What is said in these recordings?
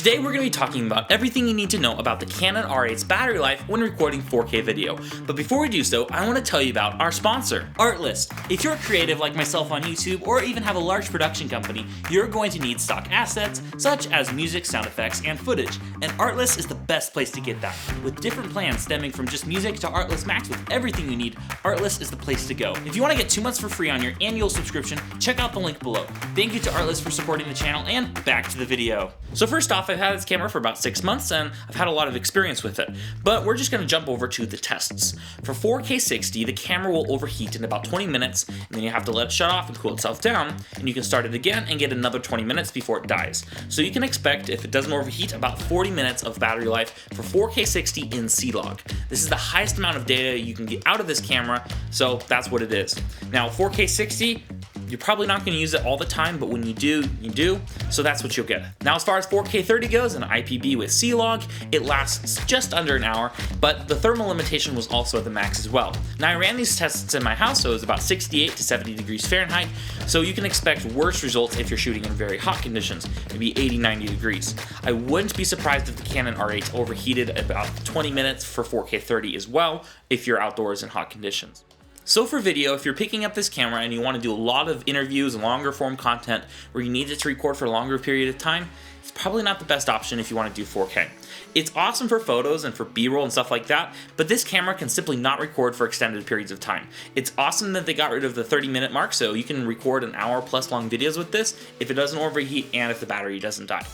Today we're going to be talking about everything you need to know about the Canon R8's battery life when recording 4K video. But before we do so, I want to tell you about our sponsor, Artlist. If you're a creative like myself on YouTube or even have a large production company, you're going to need stock assets such as music, sound effects, and footage. And Artlist is the best place to get that. With different plans stemming from just music to Artlist Max with everything you need, Artlist is the place to go. If you want to get 2 months for free on your annual subscription, check out the link below. Thank you to Artlist for supporting the channel, and back to the video. So first off, I've had this camera for about 6 months and I've had a lot of experience with it, but we're just going to jump over to the tests. For 4K 60, the camera will overheat in about 20 minutes, and then you have to let it shut off and cool itself down, and you can start it again and get another 20 minutes before it dies. So you can expect, if it doesn't overheat, about 40 minutes of battery life for 4K 60 in C-Log. This is the highest amount of data you can get out of this camera, so that's what it is. Now 4K 60, you're probably not going to use it all the time, but when you do, you do, so that's what you'll get. Now as far as 4K 30 goes, an IPB with C-Log, it lasts just under an hour, but the thermal limitation was also at the max as well. Now I ran these tests in my house, so it was about 68 to 70 degrees Fahrenheit, so you can expect worse results if you're shooting in very hot conditions, maybe 80, 90 degrees. I wouldn't be surprised if the Canon R8 overheated about 20 minutes for 4K 30 as well, if you're outdoors in hot conditions. So for video, if you're picking up this camera and you want to do a lot of interviews, longer form content, where you need it to record for a longer period of time, it's probably not the best option if you want to do 4K. It's awesome for photos and for B-roll and stuff like that, but this camera can simply not record for extended periods of time. It's awesome that they got rid of the 30-minute mark, so you can record an hour-plus long videos with this if it doesn't overheat and if the battery doesn't die.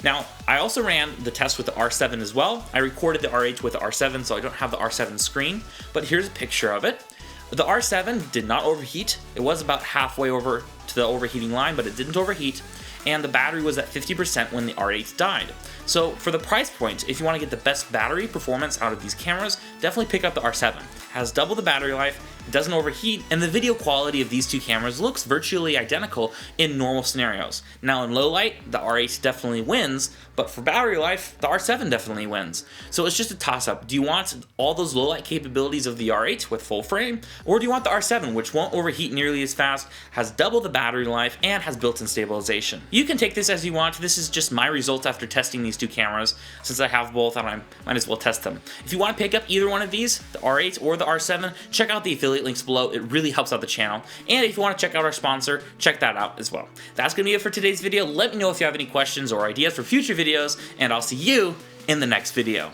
Now, I also ran the test with the R7 as well. I recorded the R8 with the R7, so I don't have the R7 screen, but here's a picture of it. The R7 did not overheat. It was about halfway over to the overheating line, but it didn't overheat, and the battery was at 50% when the R8 died. So for the price point, if you want to get the best battery performance out of these cameras, definitely pick up the R7. It has double the battery life, it doesn't overheat, and the video quality of these two cameras looks virtually identical in normal scenarios. Now in low light, the R8 definitely wins, but for battery life, the R7 definitely wins. So it's just a toss-up. Do you want all those low light capabilities of the R8 with full frame, or do you want the R7, which won't overheat nearly as fast, has double the battery life, and has built-in stabilization? You can take this as you want. This is just my results after testing these two cameras. Since I have both, I might as well test them. If you want to pick up either one of these, the R8 or the R7, check out the affiliate links below. It really helps out the channel. And if you want to check out our sponsor, check that out as well. That's going to be it for today's video. Let me know if you have any questions or ideas for future videos, and I'll see you in the next video.